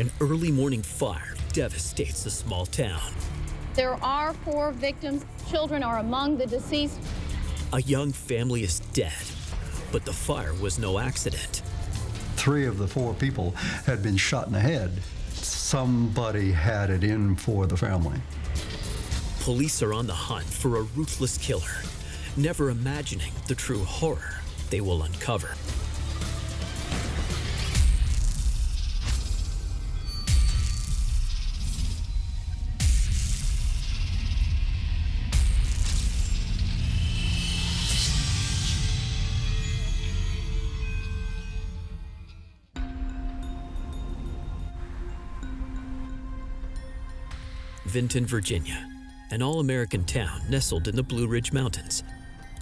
An early morning fire devastates the small town. There are 4 victims. Children are among the deceased. A young family is dead, but the fire was no accident. 3 of the 4 people had been shot in the head. Somebody had it in for the family. Police are on the hunt for a ruthless killer, never imagining the true horror they will uncover. Vinton, Virginia, an all-American town nestled in the Blue Ridge Mountains.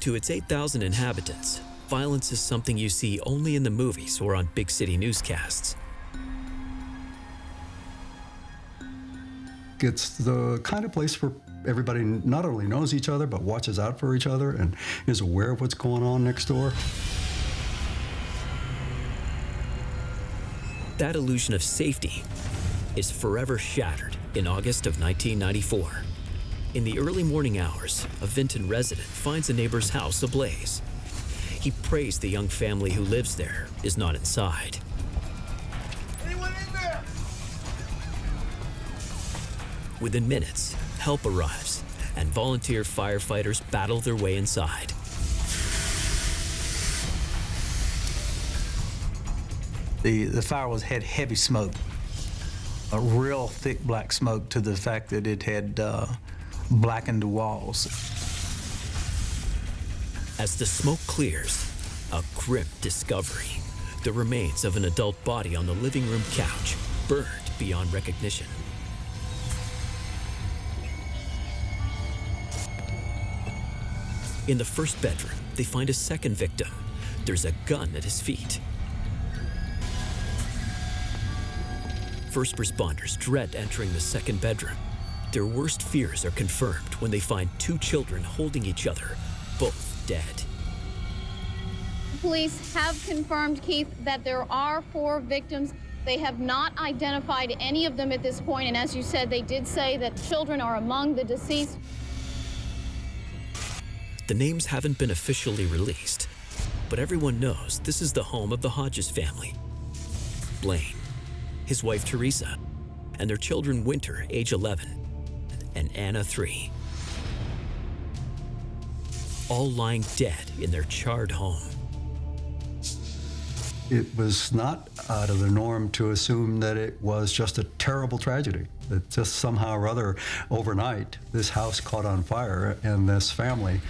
To its 8,000 inhabitants, violence is something you see only in the movies or on big city newscasts. It's the kind of place where everybody not only knows each other, but watches out for each other and is aware of what's going on next door. That illusion of safety is forever shattered in August of 1994. In the early morning hours, a Vinton resident finds a neighbor's house ablaze. He prays the young family who lives there is not inside. Anyone in there? Within minutes, help arrives, and volunteer firefighters battle their way inside. The fire had heavy smoke, a real thick black smoke, to the fact that it had blackened the walls. As the smoke clears, a grim discovery: the remains of an adult body on the living room couch, burned beyond recognition. In the first bedroom, they find a second victim. There's a gun at his feet. First responders dread entering the second bedroom. Their worst fears are confirmed when they find 2 children holding each other, both dead. Police have confirmed, Keith, that there are 4 victims. They have not identified any of them at this point, and as you said, they did say that children are among the deceased. The names haven't been officially released, but everyone knows this is the home of the Hodges family. Blaine, his wife Teresa, and their children Winter, age 11, and Anna, 3. All lying dead in their charred home. It was not out of the norm to assume that it was just a terrible tragedy, that just somehow or other overnight this house caught on fire and this family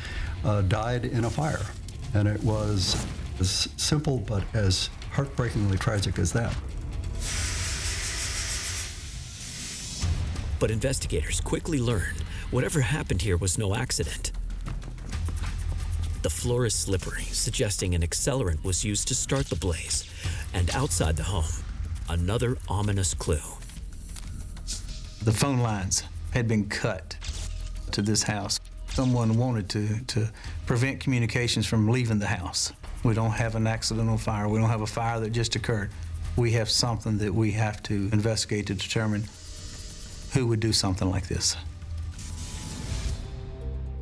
died in a fire. And it was as simple but as heartbreakingly tragic as that. But investigators quickly learn whatever happened here was no accident. The floor is slippery, suggesting an accelerant was used to start the blaze. And outside the home, another ominous clue. The phone lines had been cut to this house. Someone wanted to prevent communications from leaving the house. We don't have an accidental fire. We don't have a fire that just occurred. We have something that we have to investigate to determine who would do something like this.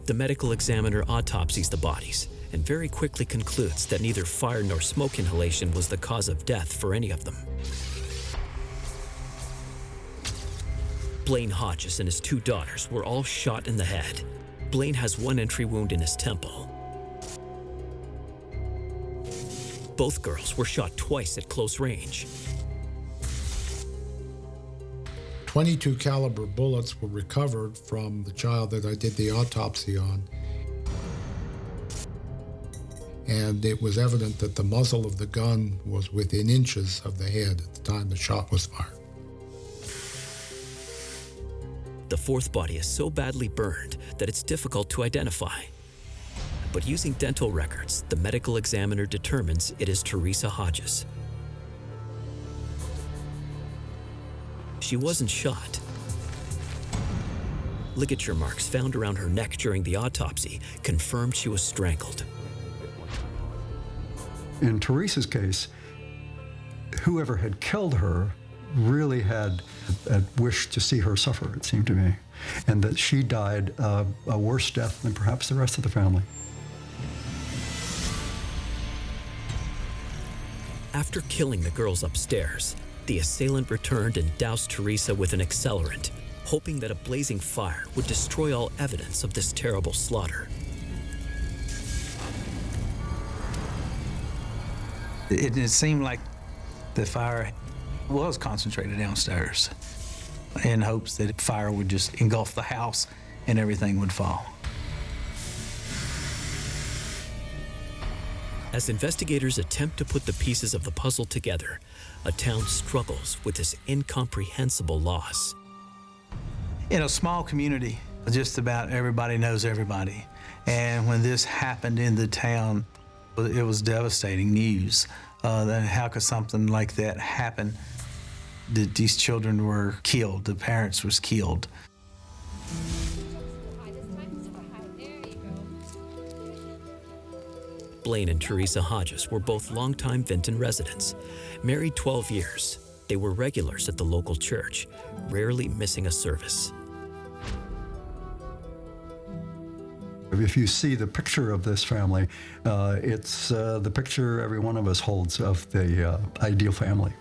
The medical examiner autopsies the bodies and very quickly concludes that neither fire nor smoke inhalation was the cause of death for any of them. Blaine Hodges and his 2 daughters were all shot in the head. Blaine has 1 entry wound in his temple. Both girls were shot twice at close range. .22 caliber bullets were recovered from the child that I did the autopsy on. And it was evident that the muzzle of the gun was within inches of the head at the time the shot was fired. The 4th body is so badly burned that it's difficult to identify. But using dental records, the medical examiner determines it is Teresa Hodges. She wasn't shot. Ligature marks found around her neck during the autopsy confirmed she was strangled. In Teresa's case, whoever had killed her really had a wish to see her suffer, it seemed to me, and that she died a worse death than perhaps the rest of the family. After killing the girls upstairs, the assailant returned and doused Teresa with an accelerant, hoping that a blazing fire would destroy all evidence of this terrible slaughter. It seemed like the fire was concentrated downstairs in hopes that fire would just engulf the house and everything would fall. As investigators attempt to put the pieces of the puzzle together, a town struggles with this incomprehensible loss. In a small community, just about everybody knows everybody. And when this happened in the town, it was devastating news. That how could something like that happen? That these children were killed, the parents was killed. Blaine and Teresa Hodges were both longtime Vinton residents. Married 12 years, they were regulars at the local church, rarely missing a service. If you see the picture of this family, it's the picture every one of us holds of the ideal family.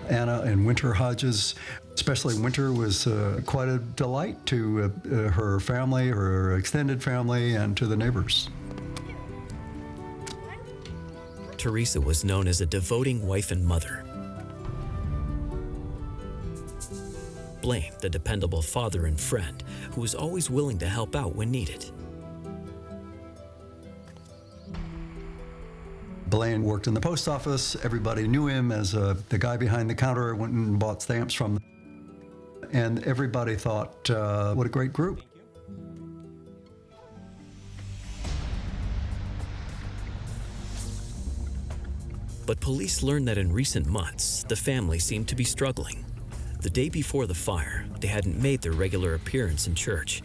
Anna and Winter Hodges, especially Winter, was quite a delight to her family, her extended family, and to the neighbors. Teresa was known as a devoting wife and mother. Blaine, the dependable father and friend, who was always willing to help out when needed. Blaine worked in the post office. Everybody knew him as the guy behind the counter, went and bought stamps from them. And everybody thought, what a great group. But police learned that in recent months, the family seemed to be struggling. The day before the fire, they hadn't made their regular appearance in church,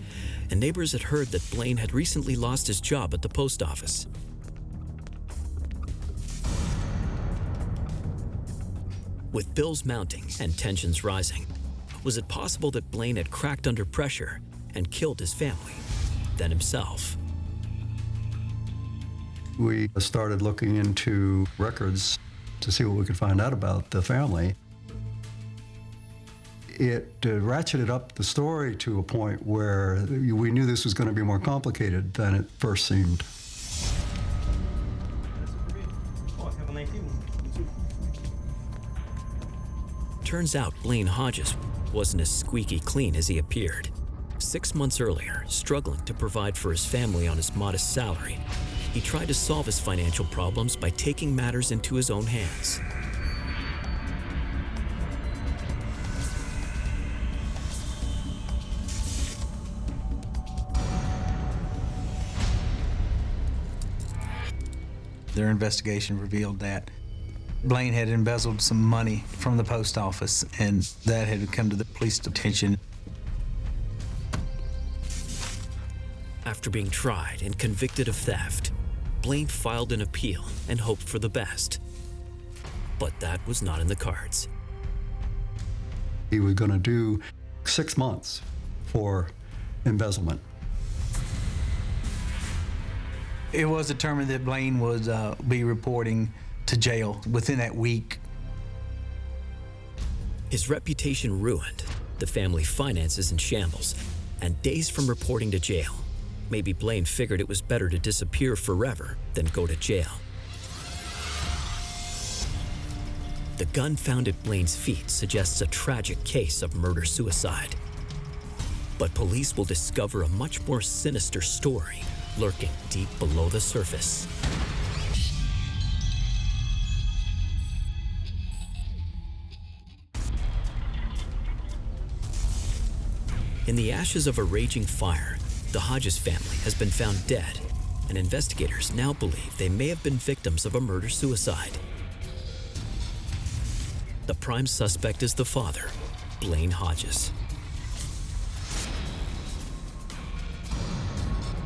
and neighbors had heard that Blaine had recently lost his job at the post office. With bills mounting and tensions rising, was it possible that Blaine had cracked under pressure and killed his family, then himself? We started looking into records to see what we could find out about the family. It ratcheted up the story to a point where we knew this was going to be more complicated than it first seemed. Turns out Blaine Hodges wasn't as squeaky clean as he appeared. 6 months earlier, struggling to provide for his family on his modest salary, he tried to solve his financial problems by taking matters into his own hands. Their investigation revealed that Blaine had embezzled some money from the post office, and that had come to the police attention. After being tried and convicted of theft, Blaine filed an appeal and hoped for the best. But that was not in the cards. He was going to do 6 months for embezzlement. It was determined that Blaine would be reporting to jail within that week. His reputation ruined, the family finances in shambles, and days from reporting to jail. Maybe Blaine figured it was better to disappear forever than go to jail. The gun found at Blaine's feet suggests a tragic case of murder-suicide. But police will discover a much more sinister story lurking deep below the surface. In the ashes of a raging fire, the Hodges family has been found dead, and investigators now believe they may have been victims of a murder-suicide. The prime suspect is the father, Blaine Hodges.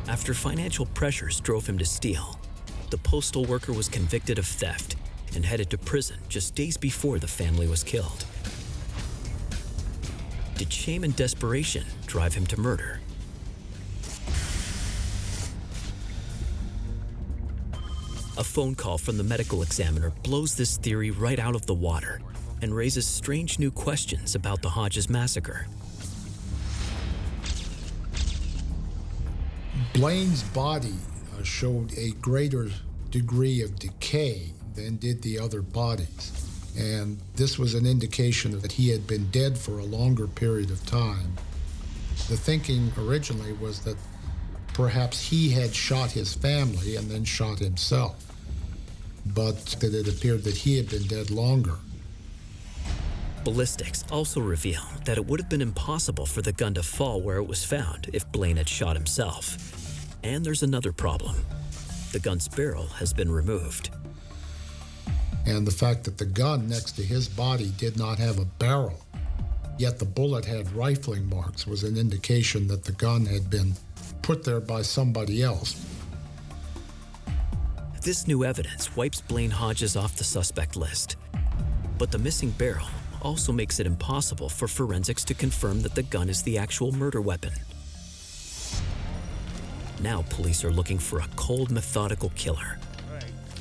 After financial pressures drove him to steal, the postal worker was convicted of theft and headed to prison just days before the family was killed. Did shame and desperation drive him to murder? A phone call from the medical examiner blows this theory right out of the water and raises strange new questions about the Hodges massacre. Blaine's body showed a greater degree of decay than did the other bodies. And this was an indication that he had been dead for a longer period of time. The thinking originally was that perhaps he had shot his family and then shot himself, but that it appeared that he had been dead longer. Ballistics also reveal that it would have been impossible for the gun to fall where it was found if Blaine had shot himself. And there's another problem. The gun's barrel has been removed. And the fact that the gun next to his body did not have a barrel, yet the bullet had rifling marks, was an indication that the gun had been put there by somebody else. This new evidence wipes Blaine Hodges off the suspect list. But the missing barrel also makes it impossible for forensics to confirm that the gun is the actual murder weapon. Now police are looking for a cold, methodical killer.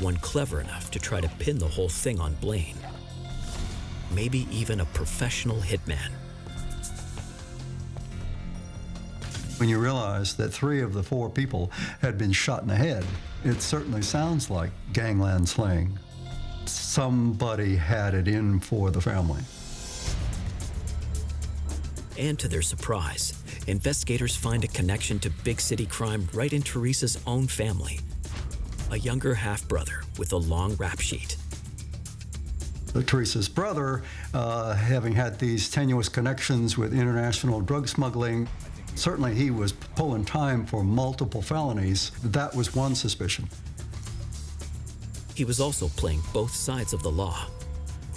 One clever enough to try to pin the whole thing on Blaine. Maybe even a professional hitman. When you realize that 3 of the 4 people had been shot in the head, it certainly sounds like gangland slaying. Somebody had it in for the family. And to their surprise, investigators find a connection to big city crime right in Teresa's own family. A younger half-brother with a long rap sheet. Teresa's brother, having had these tenuous connections with international drug smuggling, certainly he was pulling time for multiple felonies. That was one suspicion. He was also playing both sides of the law,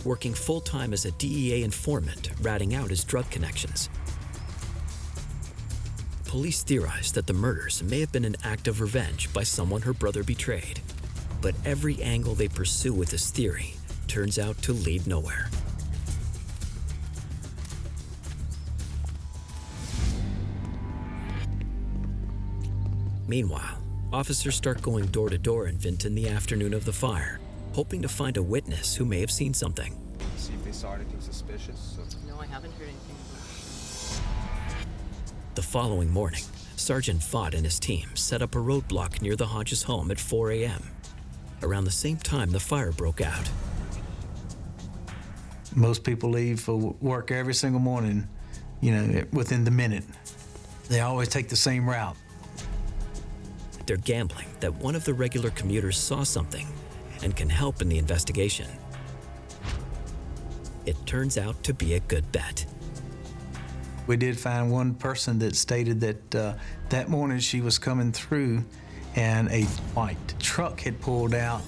working full-time as a DEA informant, ratting out his drug connections. Police theorized that the murders may have been an act of revenge by someone her brother betrayed. But every angle they pursue with this theory turns out to lead nowhere. Meanwhile, officers start going door to door in Vinton the afternoon of the fire, hoping to find a witness who may have seen something. See if they saw anything suspicious. No, I haven't heard anything. The following morning, Sergeant Vaught and his team set up a roadblock near the Hodges home at 4 a.m. Around the same time the fire broke out. Most people leave for work every single morning, within the minute. They always take the same route. They're gambling that one of the regular commuters saw something and can help in the investigation. It turns out to be a good bet. We did find one person that stated that that morning she was coming through and a white truck had pulled out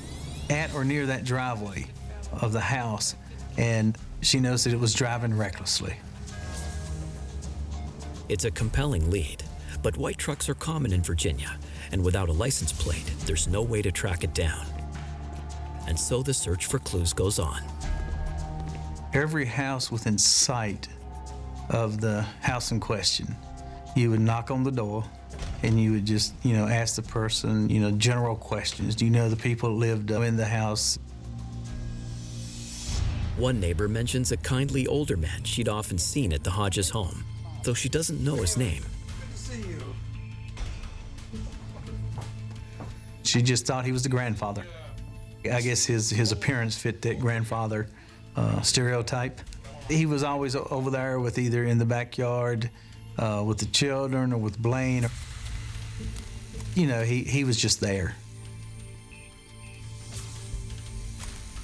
at or near that driveway of the house, and she knows that it was driving recklessly. It's a compelling lead, but white trucks are common in Virginia, and without a license plate, there's no way to track it down. And so the search for clues goes on. Every house within sight of the house in question, you would knock on the door and you would just, ask the person, general questions. Do you know the people that lived in the house? One neighbor mentions a kindly older man she'd often seen at the Hodges home, though she doesn't know his name. She just thought he was the grandfather. I guess his appearance fit that grandfather stereotype. He was always over there with either in the backyard with the children or with Blaine. He was just there.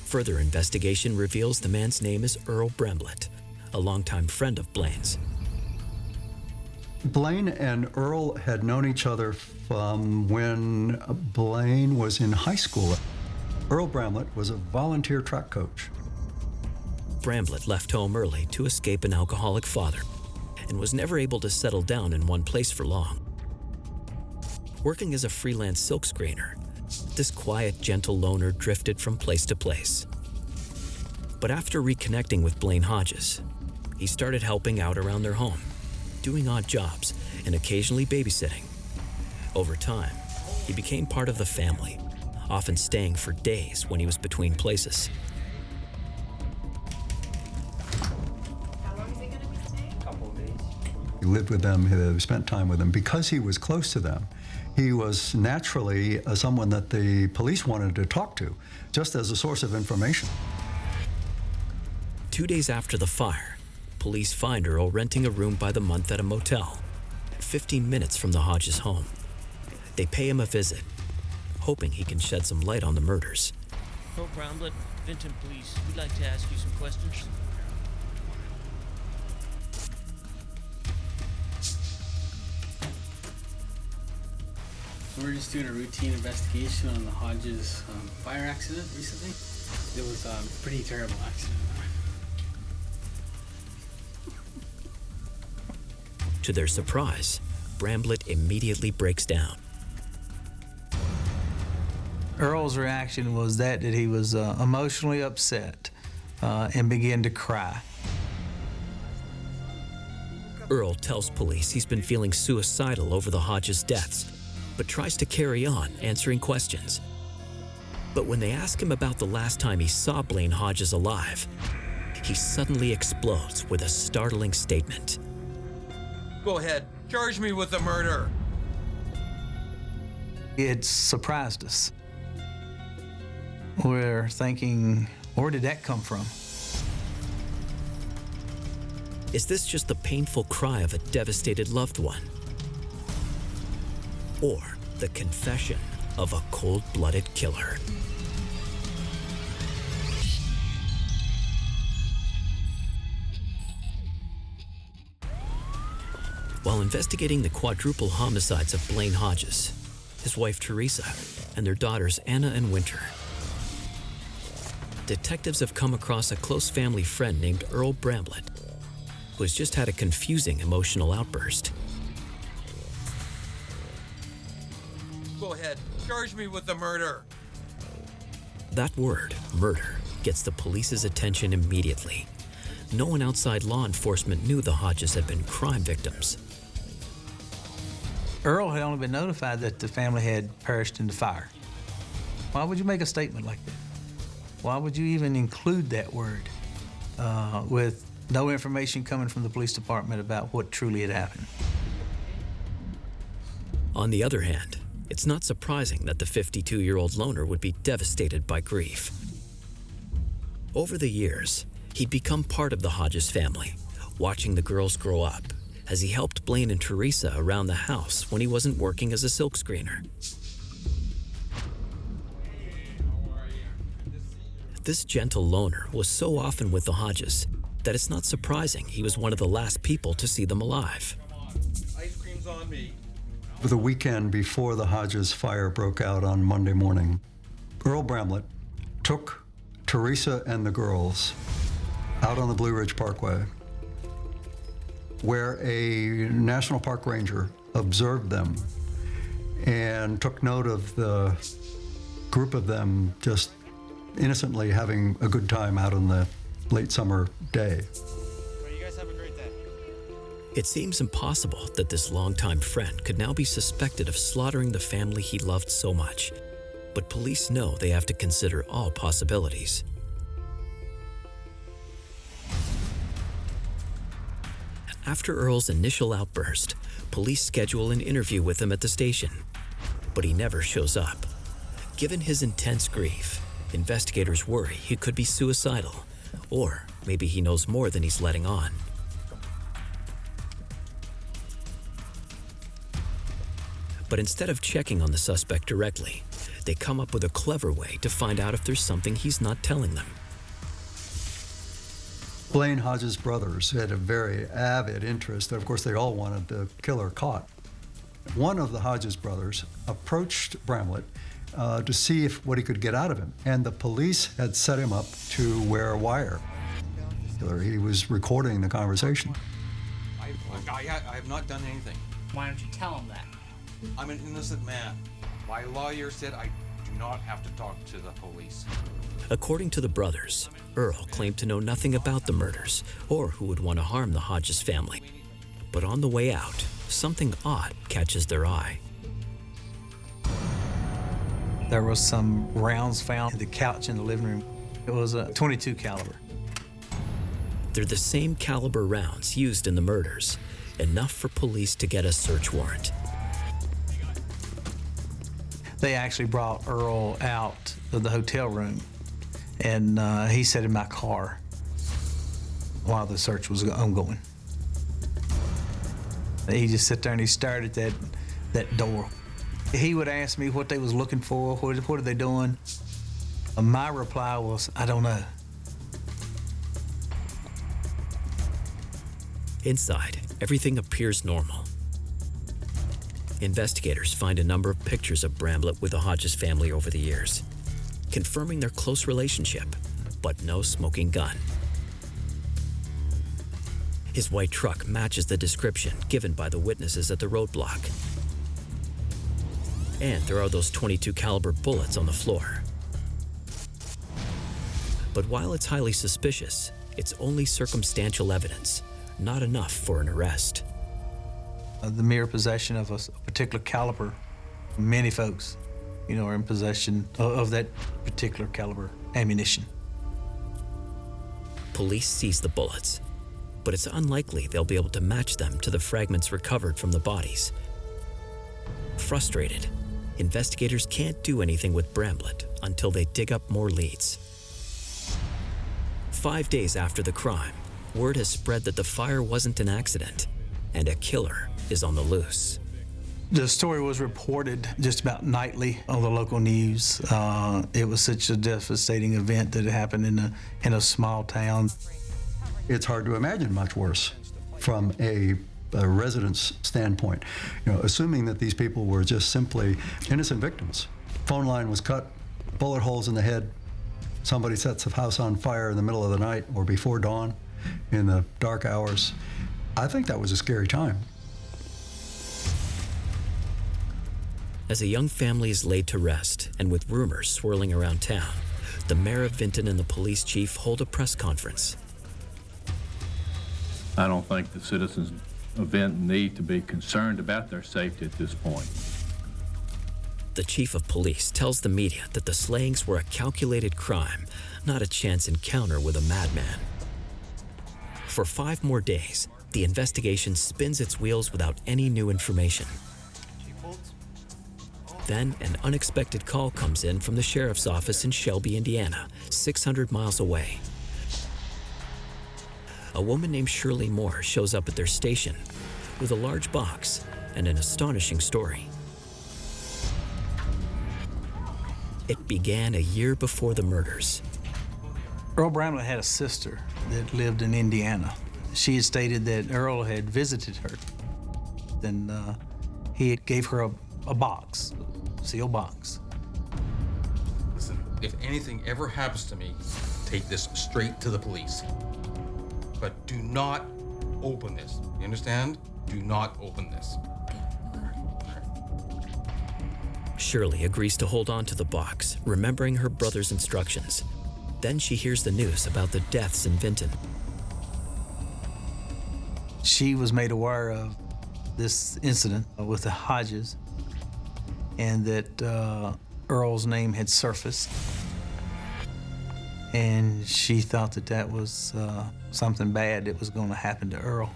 Further investigation reveals the man's name is Earl Bramblett, a longtime friend of Blaine's. Blaine and Earl had known each other from when Blaine was in high school. Earl Bramblett was a volunteer track coach. Bramblett left home early to escape an alcoholic father and was never able to settle down in one place for long. Working as a freelance silkscreener, this quiet, gentle loner drifted from place to place. But after reconnecting with Blaine Hodges, he started helping out around their home, doing odd jobs and occasionally babysitting. Over time, he became part of the family, often staying for days when he was between places. How long is he going to be staying? A couple of days. He lived with them, he spent time with them. Because he was close to them, he was naturally someone that the police wanted to talk to, just as a source of information. 2 days after the fire, police find Earl renting a room by the month at a motel, 15 minutes from the Hodges' home. They pay him a visit, hoping he can shed some light on the murders. Earl Brownblood, Vinton Police. We'd like to ask you some questions. We're just doing a routine investigation on the Hodges fire accident recently. It was a pretty terrible accident. To their surprise, Bramblett immediately breaks down. Earl's reaction was that he was emotionally upset and began to cry. Earl tells police he's been feeling suicidal over the Hodges deaths, but tries to carry on answering questions. But when they ask him about the last time he saw Blaine Hodges alive, he suddenly explodes with a startling statement. Go ahead, charge me with the murder. It surprised us. We're thinking, where did that come from? Is this just the painful cry of a devastated loved one? Or the confession of a cold-blooded killer? While investigating the quadruple homicides of Blaine Hodges, his wife Teresa, and their daughters Anna and Winter, detectives have come across a close family friend named Earl Bramblett, who has just had a confusing emotional outburst. Go ahead, charge me with the murder. That word, murder, gets the police's attention immediately. No one outside law enforcement knew the Hodges had been crime victims. Earl had only been notified that the family had perished in the fire. Why would you make a statement like that? Why would you even include that word with no information coming from the police department about what truly had happened? On the other hand, it's not surprising that the 52-year-old loner would be devastated by grief. Over the years, he'd become part of the Hodges family, watching the girls grow up as he helped Blaine and Teresa around the house when he wasn't working as a silkscreener. This gentle loner was so often with the Hodges that it's not surprising he was one of the last people to see them alive. Ice cream's on me. The weekend before the Hodges fire broke out on Monday morning, Earl Bramblett took Teresa and the girls out on the Blue Ridge Parkway, where a National Park ranger observed them and took note of the group of them just innocently having a good time out on the late summer day. Well, you guys have a great day. It seems impossible that this longtime friend could now be suspected of slaughtering the family he loved so much, but police know they have to consider all possibilities. After Earl's initial outburst, police schedule an interview with him at the station, but he never shows up. Given his intense grief, investigators worry he could be suicidal, or maybe he knows more than he's letting on. But instead of checking on the suspect directly, they come up with a clever way to find out if there's something he's not telling them. Blaine Hodges' brothers had a very avid interest. Of course, they all wanted the killer caught. One of the Hodges brothers approached Bramblett to see what he could get out of him, and the police had set him up to wear a wire. He was recording the conversation. I have not done anything. Why don't you tell him that? I'm an innocent man. My lawyer said I do not have to talk to the police. According to the brothers, Earl claimed to know nothing about the murders or who would want to harm the Hodges family. But on the way out, something odd catches their eye. There was some rounds found in the couch in the living room. It was a .22 caliber. They're the same caliber rounds used in the murders, enough for police to get a search warrant. They actually brought Earl out of the hotel room, and he sat in my car while the search was ongoing. He just sat there and he stared at that door. He would ask me what they was looking for, what are they doing? My reply was, I don't know. Inside, everything appears normal. Investigators find a number of pictures of Bramblett with the Hodges family over the years, confirming their close relationship, but no smoking gun. His white truck matches the description given by the witnesses at the roadblock. And there are those .22 caliber bullets on the floor. But while it's highly suspicious, it's only circumstantial evidence, not enough for an arrest. The mere possession of a particular caliber, many folks, are in possession of that particular caliber ammunition. Police seize the bullets, but it's unlikely they'll be able to match them to the fragments recovered from the bodies. Frustrated, investigators can't do anything with Bramblett until they dig up more leads. 5 days after the crime, word has spread that the fire wasn't an accident, and a killer is on the loose. The story was reported just about nightly on the local news. It was such a devastating event that it happened in a small town. It's hard to imagine much worse from a resident's standpoint. Assuming that these people were just simply innocent victims. Phone line was cut, bullet holes in the head. Somebody sets the house on fire in the middle of the night or before dawn in the dark hours. I think that was a scary time. As a young family is laid to rest, and with rumors swirling around town, the mayor of Vinton and the police chief hold a press conference. I don't think the citizens of Vinton need to be concerned about their safety at this point. The chief of police tells the media that the slayings were a calculated crime, not a chance encounter with a madman. For 5 more days, the investigation spins its wheels without any new information. Then an unexpected call comes in from the sheriff's office in Shelby, Indiana, 600 miles away. A woman named Shirley Moore shows up at their station with a large box and an astonishing story. It began a year before the murders. Earl Bramblett had a sister that lived in Indiana. She had stated that Earl had visited her. Then he gave her a box, a sealed box. Listen, if anything ever happens to me, take this straight to the police. But do not open this. You understand? Do not open this. Shirley agrees to hold on to the box, remembering her brother's instructions. Then she hears the news about the deaths in Vinton. She was made aware of this incident with the Hodges and that Earl's name had surfaced. And she thought that that was something bad that was going to happen to Earl.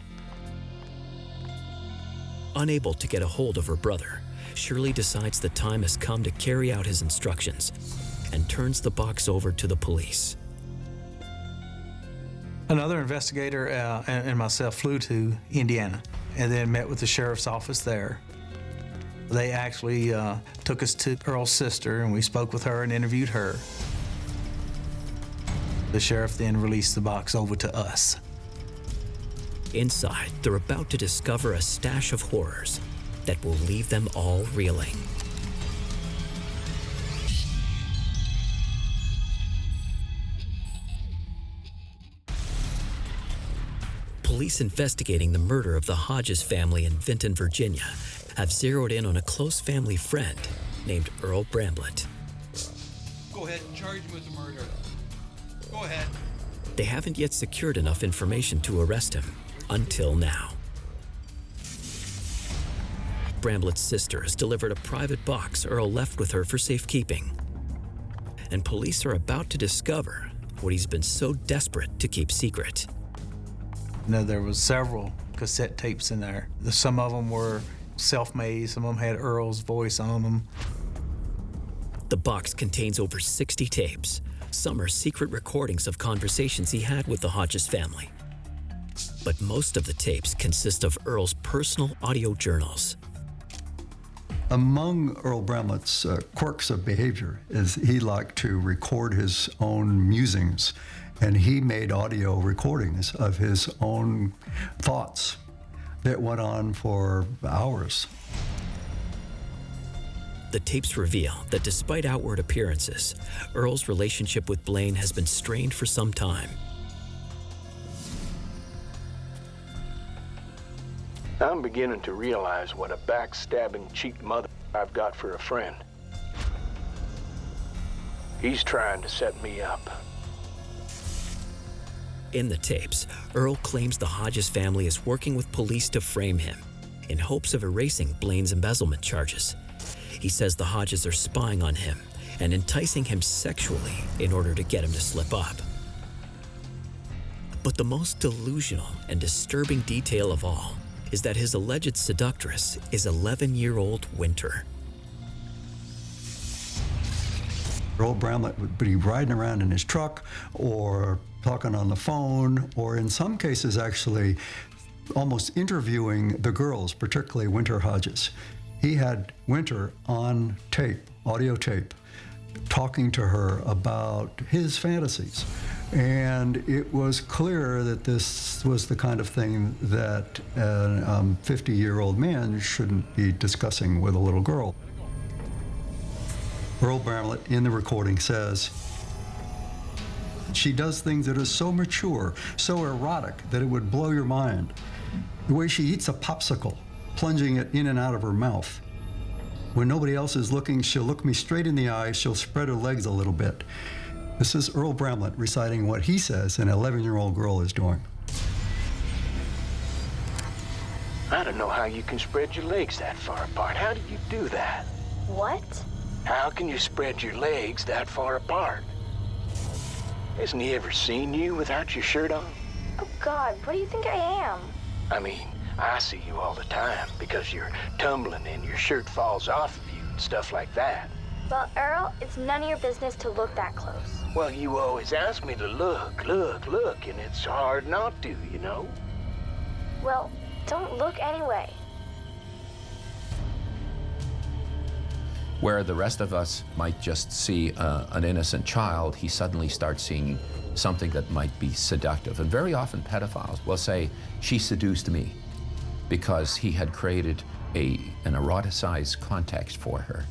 Unable to get a hold of her brother, Shirley decides the time has come to carry out his instructions and turns the box over to the police. Another investigator and myself flew to Indiana and then met with the sheriff's office there. They actually took us to Earl's sister, and we spoke with her and interviewed her. The sheriff then released the box over to us. Inside, they're about to discover a stash of horrors that will leave them all reeling. Police investigating the murder of the Hodges family in Vinton, Virginia, have zeroed in on a close family friend named Earl Bramblett. Go ahead and charge him with the murder. Go ahead. They haven't yet secured enough information to arrest him, until now. Bramblett's sister has delivered a private box Earl left with her for safekeeping. And police are about to discover what he's been so desperate to keep secret. You know, there was several cassette tapes in there. Some of them were self-made, some of them had Earl's voice on them. The box contains over 60 tapes. Some are secret recordings of conversations he had with the Hodges family. But most of the tapes consist of Earl's personal audio journals. Among Earl Bramlett's quirks of behavior is he liked to record his own musings, and he made audio recordings of his own thoughts that went on for hours. The tapes reveal that despite outward appearances, Earl's relationship with Blaine has been strained for some time. I'm beginning to realize what a backstabbing, cheap mother I've got for a friend. He's trying to set me up. In the tapes, Earl claims the Hodges family is working with police to frame him in hopes of erasing Blaine's embezzlement charges. He says the Hodges are spying on him and enticing him sexually in order to get him to slip up. But the most delusional and disturbing detail of all is that his alleged seductress is 11-year-old Winter. Earl Bramlett would be riding around in his truck or talking on the phone, or in some cases actually almost interviewing the girls, particularly Winter Hodges. He had Winter on tape, audio tape, talking to her about his fantasies. And it was clear that this was the kind of thing that a 50-year-old man shouldn't be discussing with a little girl. Earl Bramlett in the recording says, "She does things that are so mature, so erotic, that it would blow your mind. The way she eats a popsicle, plunging it in and out of her mouth. When nobody else is looking, she'll look me straight in the eye, she'll spread her legs a little bit." This is Earl Bramlett reciting what he says an 11-year-old girl is doing. I don't know how you can spread your legs that far apart. How do you do that? What? How can you spread your legs that far apart? Hasn't he ever seen you without your shirt on? Oh, God, what do you think I am? I mean, I see you all the time because you're tumbling and your shirt falls off of you and stuff like that. Well, Earl, it's none of your business to look that close. Well, you always ask me to look, and it's hard not to, you know? Well, don't look anyway. Where the rest of us might just see an innocent child, he suddenly starts seeing something that might be seductive. And very often pedophiles will say, "She seduced me," because he had created an eroticized context for her.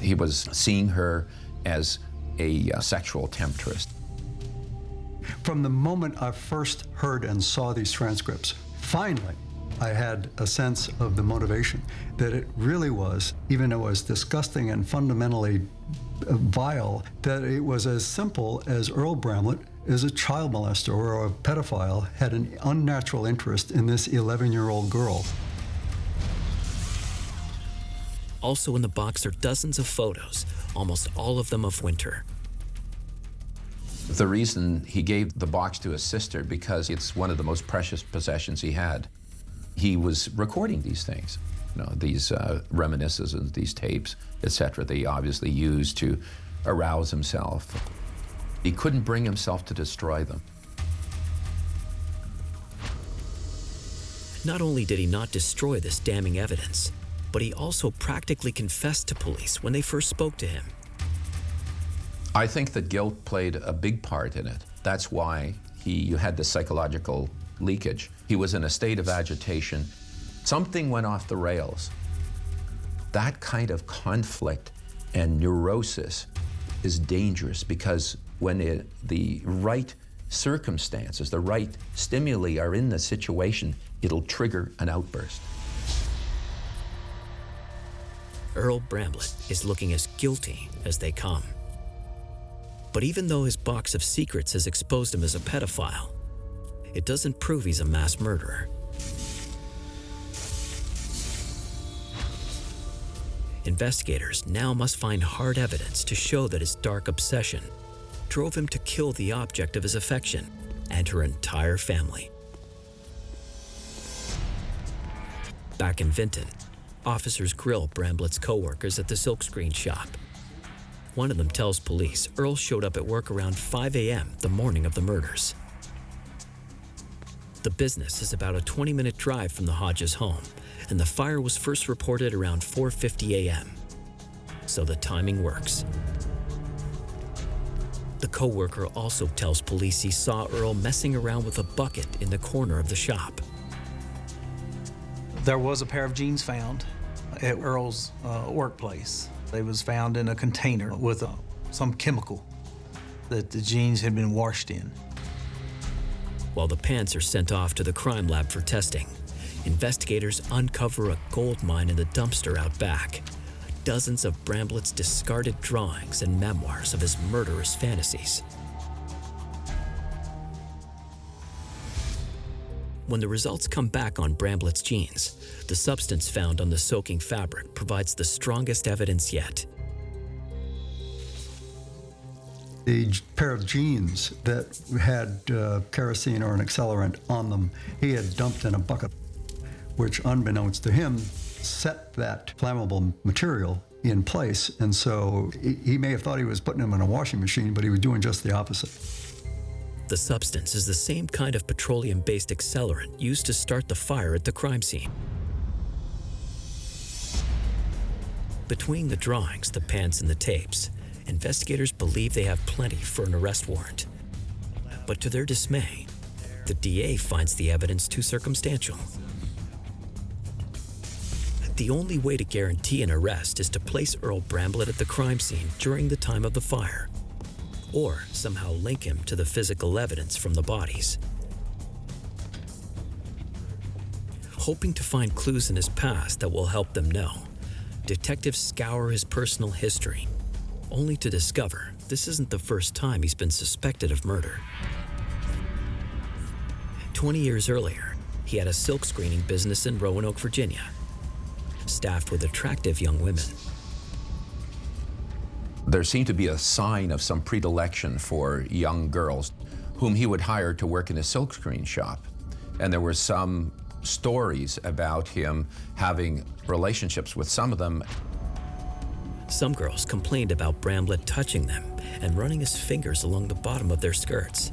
He was seeing her as a sexual temptress. From the moment I first heard and saw these transcripts, finally, I had a sense of the motivation, that it really was, even though it was disgusting and fundamentally vile, that it was as simple as Earl Bramlett, as a child molester or a pedophile, had an unnatural interest in this 11-year-old girl. Also in the box are dozens of photos, almost all of them of Winter. The reason he gave the box to his sister, because it's one of the most precious possessions he had. He was recording these things, you know, these reminiscences, these tapes, etc. that he obviously used to arouse himself. He couldn't bring himself to destroy them. Not only did he not destroy this damning evidence, but he also practically confessed to police when they first spoke to him. I think that guilt played a big part in it. That's why he had this psychological leakage. He was in a state of agitation. Something went off the rails. That kind of conflict and neurosis is dangerous, because when the right circumstances, the right stimuli are in the situation, it'll trigger an outburst. Earl Bramblett is looking as guilty as they come. But even though his box of secrets has exposed him as a pedophile, it doesn't prove he's a mass murderer. Investigators now must find hard evidence to show that his dark obsession drove him to kill the object of his affection and her entire family. Back in Vinton, officers grill Bramblett's co-workers at the silkscreen shop. One of them tells police Earl showed up at work around 5 a.m. the morning of the murders. The business is about a 20-minute drive from the Hodges' home, and the fire was first reported around 4:50 a.m. So the timing works. The co-worker also tells police he saw Earl messing around with a bucket in the corner of the shop. There was a pair of jeans found at Earl's workplace. They was found in a container with some chemical that the jeans had been washed in. While the pants are sent off to the crime lab for testing, investigators uncover a gold mine in the dumpster out back. Dozens of Bramblett's discarded drawings and memoirs of his murderous fantasies. When the results come back on Bramblett's jeans, the substance found on the soaking fabric provides the strongest evidence yet. The pair of jeans that had kerosene or an accelerant on them, he had dumped in a bucket, which unbeknownst to him, set that flammable material in place. And so he may have thought he was putting them in a washing machine, but he was doing just the opposite. The substance is the same kind of petroleum-based accelerant used to start the fire at the crime scene. Between the drawings, the pants, and the tapes, investigators believe they have plenty for an arrest warrant. But to their dismay, the DA finds the evidence too circumstantial. The only way to guarantee an arrest is to place Earl Bramblett at the crime scene during the time of the fire, or somehow link him to the physical evidence from the bodies. Hoping to find clues in his past that will help them know, detectives scour his personal history, only to discover this isn't the first time he's been suspected of murder. 20 years earlier, he had a silk screening business in Roanoke, Virginia, staffed with attractive young women. There seemed to be a sign of some predilection for young girls whom he would hire to work in his silkscreen shop. And there were some stories about him having relationships with some of them. Some girls complained about Bramblett touching them and running his fingers along the bottom of their skirts.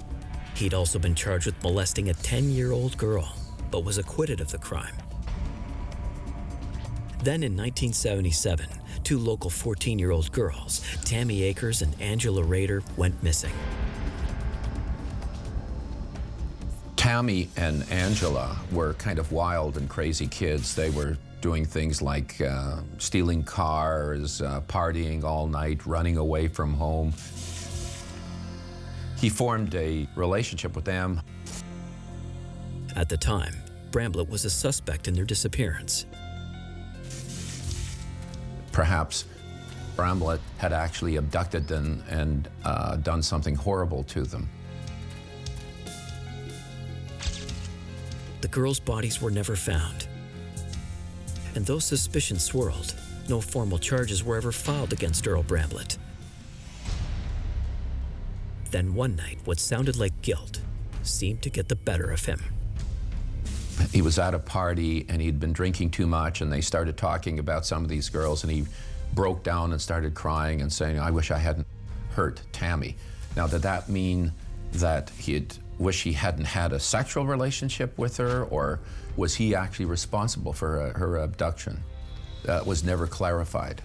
He'd also been charged with molesting a 10-year-old girl, but was acquitted of the crime. Then in 1977, two local 14-year-old girls, Tammy Akers and Angela Rader, went missing. Tammy and Angela were kind of wild and crazy kids. They were doing things like stealing cars, partying all night, running away from home. He formed a relationship with them. At the time, Bramblett was a suspect in their disappearance. Perhaps Bramblett had actually abducted them and done something horrible to them. The girls' bodies were never found. And though suspicion swirled, no formal charges were ever filed against Earl Bramblett. Then one night, what sounded like guilt seemed to get the better of him. He was at a party and he'd been drinking too much, and they started talking about some of these girls, and he broke down and started crying and saying, "I wish I hadn't hurt Tammy." Now, did that mean that he'd wish he hadn't had a sexual relationship with her, or was he actually responsible for her abduction? That was never clarified.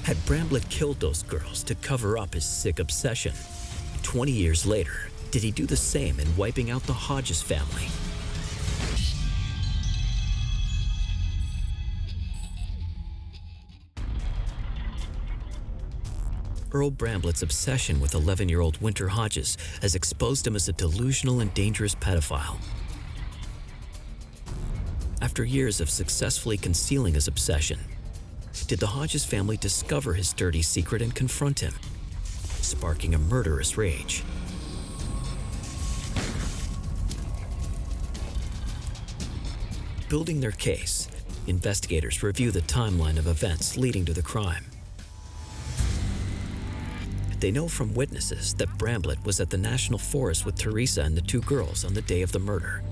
Had Bramblett killed those girls to cover up his sick obsession? 20 years later, did he do the same in wiping out the Hodges family? Earl Bramblett's obsession with 11-year-old Winter Hodges has exposed him as a delusional and dangerous pedophile. After years of successfully concealing his obsession, did the Hodges family discover his dirty secret and confront him, sparking a murderous rage. Building their case, investigators review the timeline of events leading to the crime. They know from witnesses that Bramblett was at the National Forest with Teresa and the two girls on the day of the murder.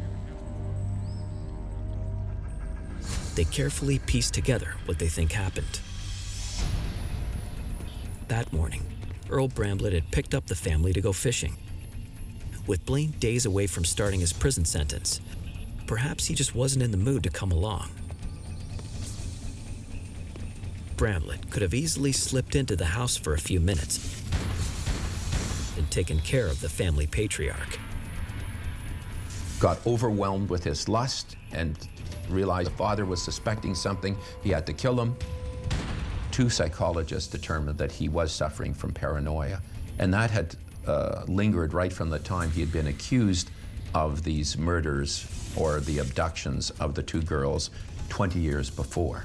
They carefully piece together what they think happened. That morning, Earl Bramblett had picked up the family to go fishing. With Blaine days away from starting his prison sentence, perhaps he just wasn't in the mood to come along. Bramblett could have easily slipped into the house for a few minutes and taken care of the family patriarch. Got overwhelmed with his lust and realized the father was suspecting something. He had to kill him. Two psychologists determined that he was suffering from paranoia, and that had lingered right from the time he had been accused of these murders or the abductions of the two girls 20 years before.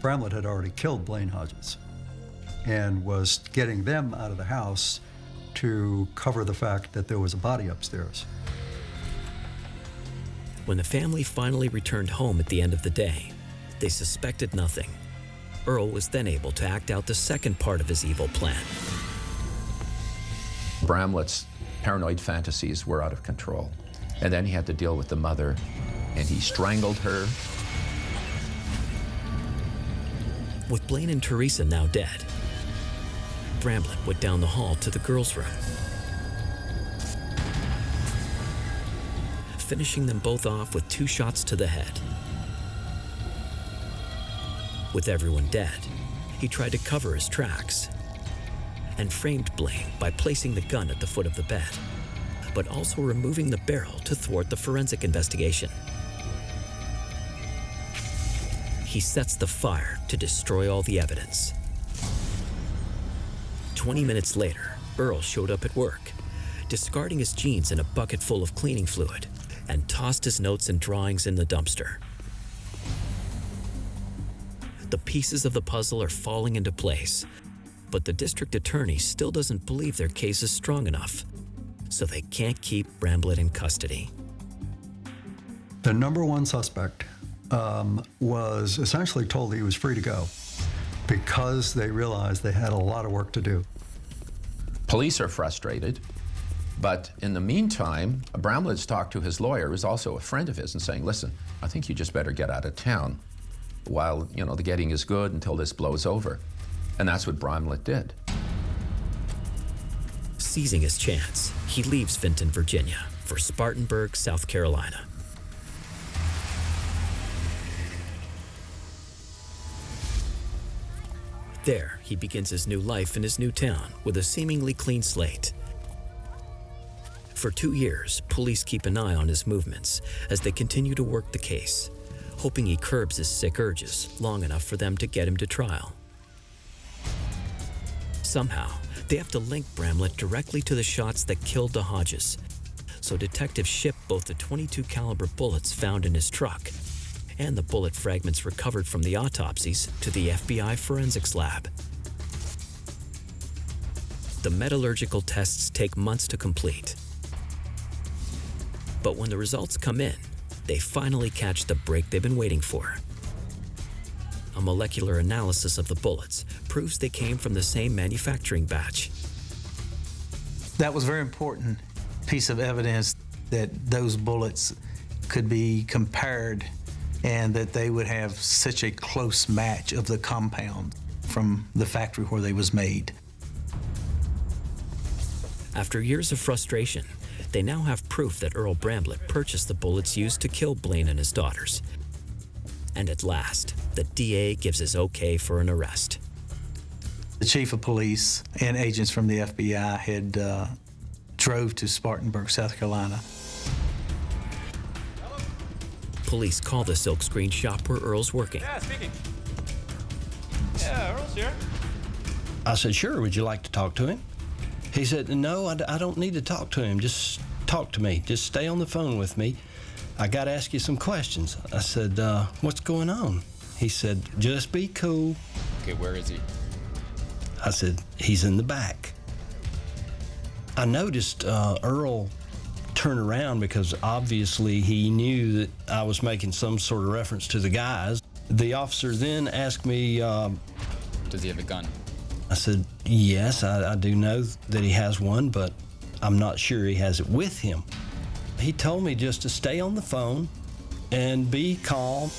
Bramblett had already killed Blaine Hodges and was getting them out of the house to cover the fact that there was a body upstairs. When the family finally returned home at the end of the day, they suspected nothing. Earl was then able to act out the second part of his evil plan. Bramlett's paranoid fantasies were out of control. And then he had to deal with the mother, and he strangled her. With Blaine and Teresa now dead, Bramblett went down the hall to the girls' room, finishing them both off with 2 shots to the head. With everyone dead, he tried to cover his tracks and framed Blaine by placing the gun at the foot of the bed, but also removing the barrel to thwart the forensic investigation. He sets the fire to destroy all the evidence. 20 minutes later, Earl showed up at work, discarding his jeans in a bucket full of cleaning fluid, and tossed his notes and drawings in the dumpster. The pieces of the puzzle are falling into place, but the district attorney still doesn't believe their case is strong enough, so they can't keep Bramblett in custody. The number one suspect was essentially told he was free to go because they realized they had a lot of work to do. Police are frustrated, but in the meantime, Bramlett's talked to his lawyer, who's also a friend of his, and saying, listen, I think you just better get out of town while, the getting is good until this blows over. And that's what Bramblett did. Seizing his chance, he leaves Vinton, Virginia, for Spartanburg, South Carolina. There, he begins his new life in his new town with a seemingly clean slate. For 2 years, police keep an eye on his movements as they continue to work the case, hoping he curbs his sick urges long enough for them to get him to trial. Somehow, they have to link Bramblett directly to the shots that killed the Hodges, so detectives ship both the .22 caliber bullets found in his truck and the bullet fragments recovered from the autopsies to the FBI forensics lab. The metallurgical tests take months to complete. But when the results come in, they finally catch the break they've been waiting for. A molecular analysis of the bullets proves they came from the same manufacturing batch. That was a very important piece of evidence that those bullets could be compared and that they would have such a close match of the compound from the factory where they was made. After years of frustration, they now have proof that Earl Bramblett purchased the bullets used to kill Blaine and his daughters. And at last, the DA gives his okay for an arrest. The chief of police and agents from the FBI had drove to Spartanburg, South Carolina. Police call the silk screen shop where Earl's working. Yeah, speaking. Yeah, Earl's here. I said, sure, would you like to talk to him? He said, no, I don't need to talk to him. Just talk to me. Just stay on the phone with me. I got to ask you some questions. I said, what's going on? He said, just be cool. Okay, where is he? I said, he's in the back. I noticed Earl turn around because obviously he knew that I was making some sort of reference to the guys. The officer then asked me, does he have a gun? I said, yes, I do know that he has one, but I'm not sure he has it with him. He told me just to stay on the phone and be calm.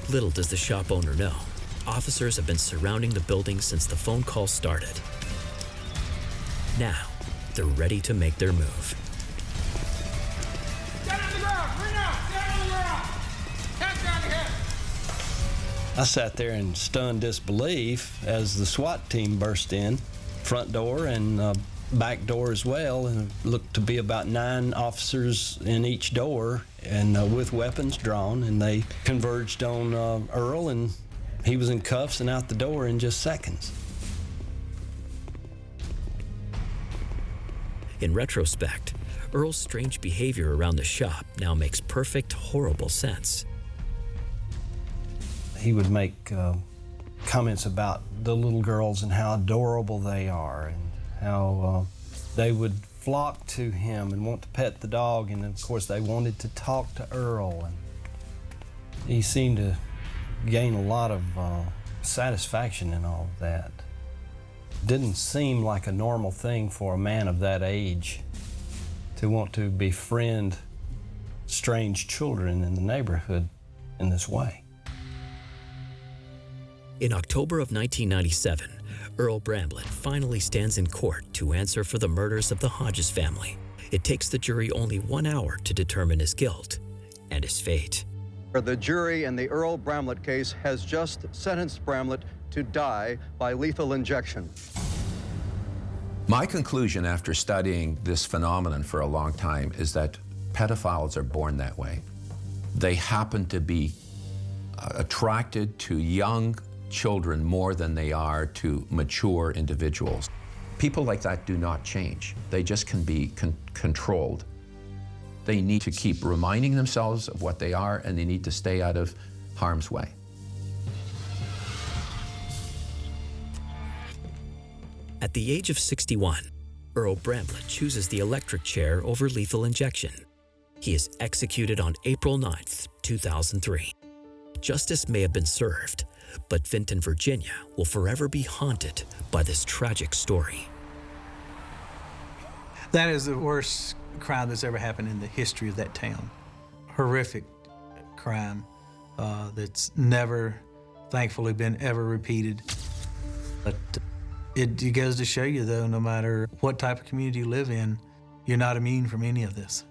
Little does the shop owner know, officers have been surrounding the building since the phone call started. Now, they're ready to make their move. Stand on the ground! Right now! Stand on the ground! Hands down your head! I sat there in stunned disbelief as the SWAT team burst in, front door and back door as well, and it looked to be about 9 officers in each door and with weapons drawn, and they converged on Earl, and he was in cuffs and out the door in just seconds. In retrospect, Earl's strange behavior around the shop now makes perfect, horrible sense. He would make comments about the little girls and how adorable they are, and how they would flock to him and want to pet the dog, and of course they wanted to talk to Earl. And he seemed to gain a lot of satisfaction in all of that. Didn't seem like a normal thing for a man of that age to want to befriend strange children in the neighborhood in this way. In October of 1997, Earl Bramblett finally stands in court to answer for the murders of the Hodges family. It takes the jury only 1 hour to determine his guilt and his fate. The jury in the Earl Bramblett case has just sentenced Bramblett to die by lethal injection. My conclusion after studying this phenomenon for a long time is that pedophiles are born that way. They happen to be attracted to young children more than they are to mature individuals. People like that do not change. They just can be controlled. They need to keep reminding themselves of what they are, and they need to stay out of harm's way. At the age of 61, Earl Bramblett chooses the electric chair over lethal injection. He is executed on April 9th, 2003. Justice may have been served, but Vinton, Virginia will forever be haunted by this tragic story. That is the worst crime that's ever happened in the history of that town. Horrific crime that's never, thankfully, been ever repeated. But it goes to show you, though, no matter what type of community you live in, you're not immune from any of this.